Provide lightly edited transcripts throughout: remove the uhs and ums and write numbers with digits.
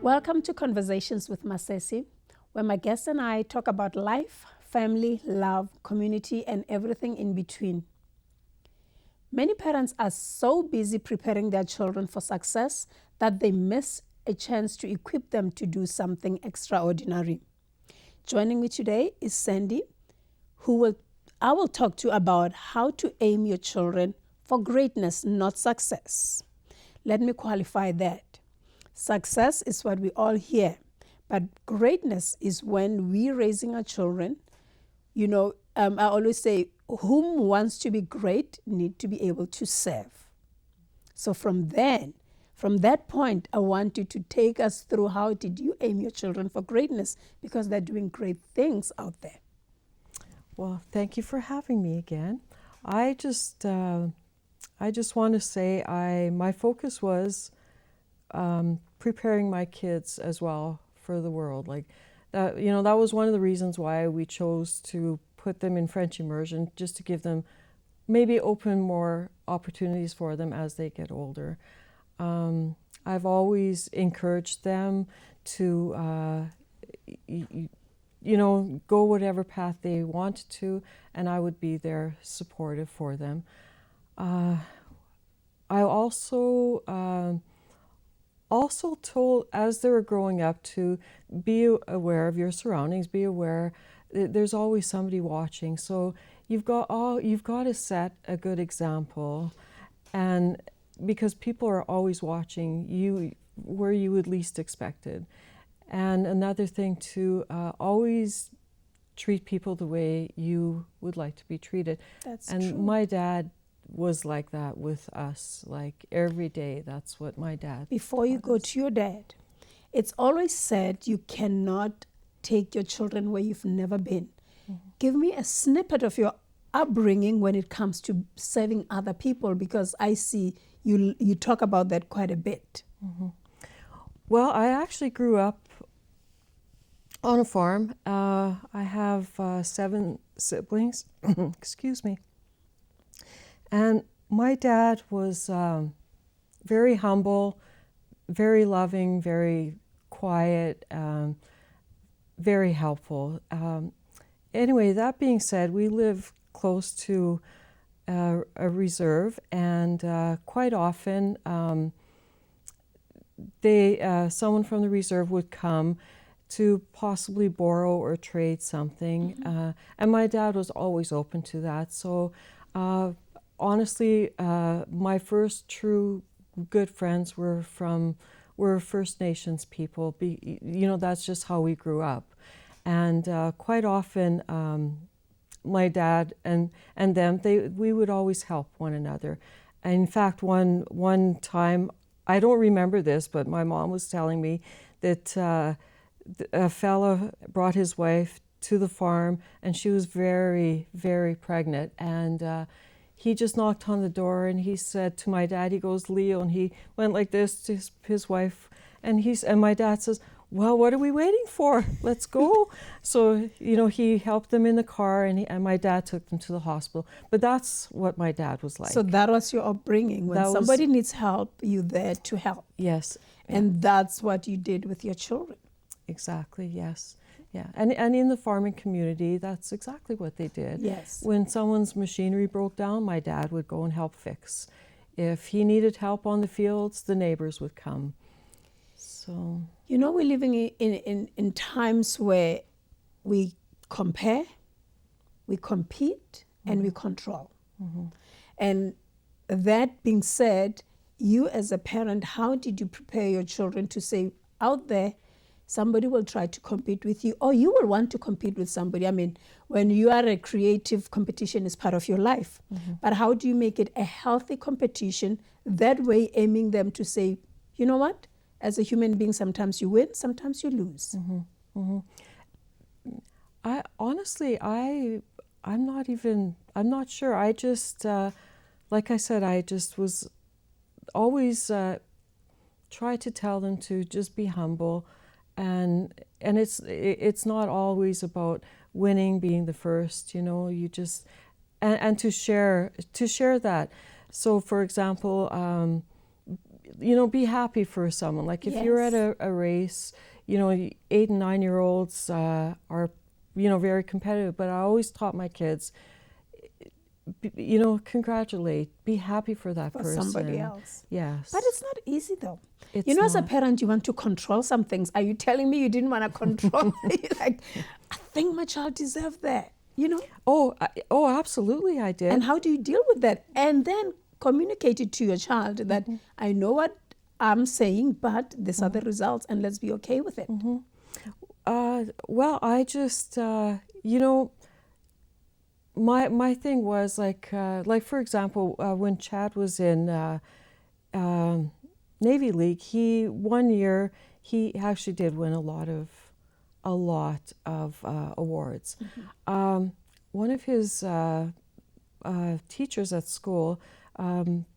Welcome to Conversations with Masesi, where my guest and I talk about life, family, love, community, and everything in between. Many parents are so busy preparing their children for success that they miss a chance to equip them to do something extraordinary. Joining me today is Sandi, I will talk to about how to aim your children for greatness, not success. Let me qualify that. Success is what we all hear, but greatness is when we're raising our children. I always say, whom wants to be great need to be able to serve. So from that point, I want you to take us through how did you aim your children for greatness, because they're doing great things out there. Well, thank you for having me again. I just want to say my focus was preparing my kids as well for the world. Like that, that was one of the reasons why we chose to put them in French immersion, just to give them, maybe open more opportunities for them as they get older. I've always encouraged them to, go whatever path they want to, and I would be there supportive for them. I also told, as they were growing up, to be aware of your surroundings, be aware there's always somebody watching. So you've got to set a good example, and because people are always watching you where you would least expect it. And another thing, to always treat people the way you would like to be treated. That's and true. My dad was like that with us, like every day. That's what my dad. Before you go to your dad, it's always said you cannot take your children where you've never been. Mm-hmm. Give me a snippet of your upbringing when it comes to serving other people, because I see you talk about that quite a bit. Mm-hmm. Well, I actually grew up on a farm. I have 7 siblings. Excuse me. And my dad was very humble, very loving, very quiet, very helpful. Anyway, that being said, we live close to a reserve, and quite often someone from the reserve would come to possibly borrow or trade something. Mm-hmm. And my dad was always open to that. So honestly, my first true good friends were First Nations people. That's just how we grew up. And quite often, my dad and them, we would always help one another. And in fact, one time, I don't remember this, but my mom was telling me that a fella brought his wife to the farm, and she was very, very pregnant. And he just knocked on the door, and he said to my dad, he goes, "Leo," and he went like this to his wife, and my dad says, "Well, what are we waiting for? Let's go." So, he helped them in the car, and my dad took them to the hospital. But that's what my dad was like. So that was your upbringing. When somebody needs help, you're there to help. Yes. And that's what you did with your children. Exactly, yes. Yeah, and in the farming community, that's exactly what they did. Yes. When someone's machinery broke down, my dad would go and help fix. If he needed help on the fields, the neighbors would come. So... we're living in times where we compare, we compete, mm-hmm. and we control. Mm-hmm. And that being said, you as a parent, how did you prepare your children to say, out there, somebody will try to compete with you, or you will want to compete with somebody? I mean, when you are a creative, competition is part of your life. Mm-hmm. But how do you make it a healthy competition, that way aiming them to say, you know what? As a human being, sometimes you win, sometimes you lose. Mm-hmm. Mm-hmm. I'm not sure. I just, like I said, I just was always try to tell them to just be humble, and it's not always about winning, being the first. You just and to share that. So, for example, be happy for someone. Like if you're at a race, 8 and 9-year-olds are, very competitive. But I always taught my kids, congratulate, be happy for that person. Somebody else. Yes. But it's not easy though. It's as a parent, you want to control some things. Are you telling me you didn't want to control? Like, I think my child deserves that, Oh, absolutely I did. And how do you deal with that? And then communicate it to your child that I know what I'm saying, but these are the results, and let's be okay with it. Well, I just, my thing was like for example, when Chad was in Navy League, one year he actually did win a lot of awards. One of his teachers at school,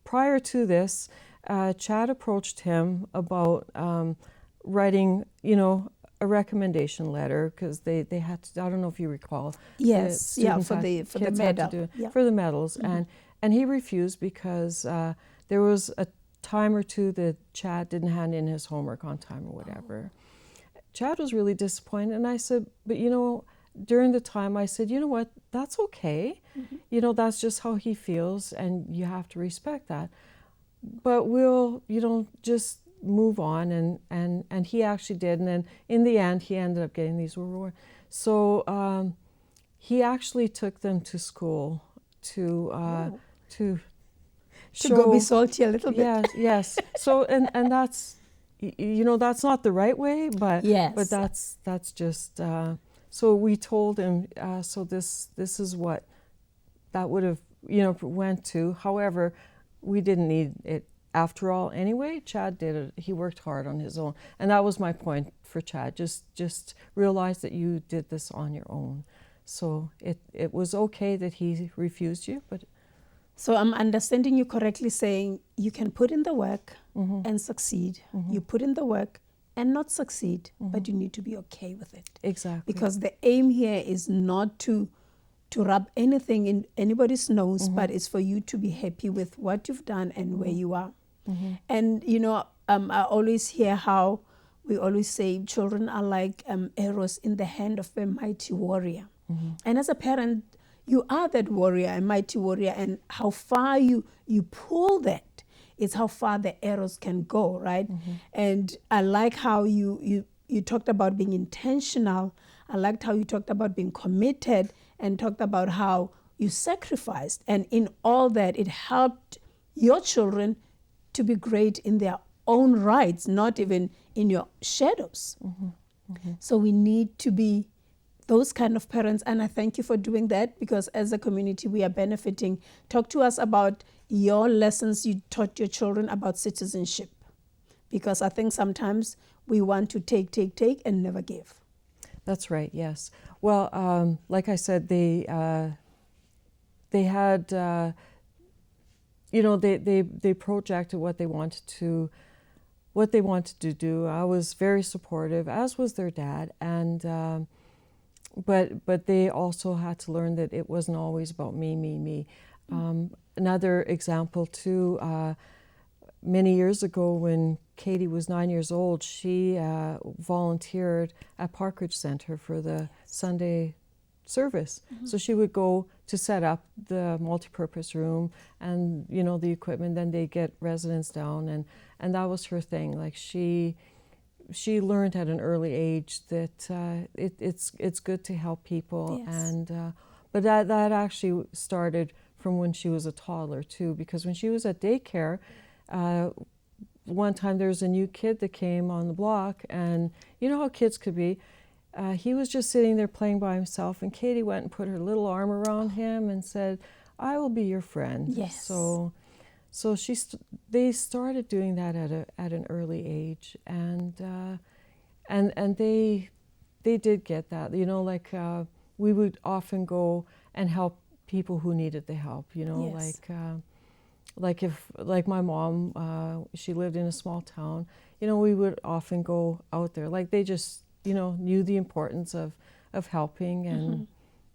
prior to this, Chad approached him about writing, a recommendation letter, because they had to, I don't know if you recall. Yes, for the medal. For the medals. And he refused because there was a time or two that Chad didn't hand in his homework on time or whatever. Chad was really disappointed, and I said, but during the time I said, you know what, that's okay. That's just how he feels, and you have to respect that. But we'll, just move on, and he actually did, and then in the end he ended up getting these awards. So he actually took them to school to show, go be salty a little bit. Yes. So and that's, that's not the right way, but but that's just so we told him, so this is what that would have went to. However, we didn't need it after all anyway. Chad did it. He worked hard on his own, and that was my point for Chad. Just realize that you did this on your own. So it was okay that he refused you, but. So I'm understanding you correctly, saying you can put in the work and succeed. You put in the work and not succeed, but you need to be okay with it. Exactly. Because the aim here is not to rub anything in anybody's nose, but it's for you to be happy with what you've done and where you are. And, I always hear how we always say children are like arrows in the hand of a mighty warrior. And as a parent, you are that warrior, a mighty warrior, and how far you pull that is how far the arrows can go, right? And I like how you talked about being intentional. I liked how you talked about being committed and talked about how you sacrificed. And in all that, it helped your children to be great in their own rights, not even in your shadows. So we need to be those kind of parents, and I thank you for doing that, because as a community we are benefiting. Talk to us about your lessons you taught your children about citizenship, because I think sometimes we want to take and never give. That's right, yes. Well, like I said, they had, they projected what they wanted to do. I was very supportive, as was their dad, and but they also had to learn that it wasn't always about me. Another example too, many years ago when Katie was 9 years old, she volunteered at Parkridge Center for the Sunday service. So she would go to set up the multipurpose room and the equipment, then they get residents down, and that was her thing. Like she learned at an early age that it's good to help people. Yes. And but that actually started from when she was a toddler too, because when she was at daycare, one time there was a new kid that came on the block, and you know how kids could be. He was just sitting there playing by himself, and Katie went and put her little arm around him and said, "I will be your friend." Yes. So they started doing that at an early age, and they did get that. Like we would often go and help people who needed the help. Yes. Like my mom, she lived in a small town. We would often go out there. Like they just knew the importance of helping and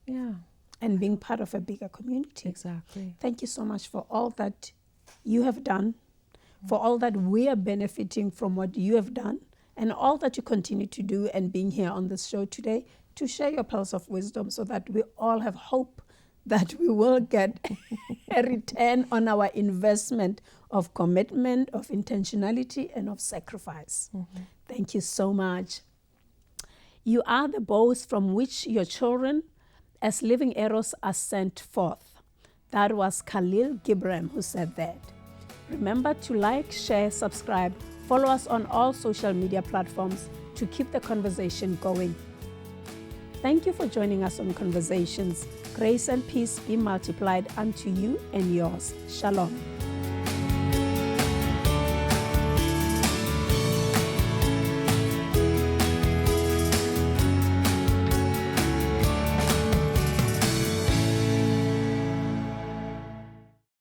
yeah. And being part of a bigger community. Exactly. Thank you so much for all that you have done for all that we are benefiting from what you have done and all that you continue to do, and being here on this show today to share your pearls of wisdom so that we all have hope that we will get a return on our investment of commitment, of intentionality, and of sacrifice. Thank you so much. You are the bows from which your children, as living arrows, are sent forth. That was Khalil Gibram who said that. Remember to like, share, subscribe, follow us on all social media platforms to keep the conversation going. Thank you for joining us on Conversations. Grace and peace be multiplied unto you and yours. Shalom.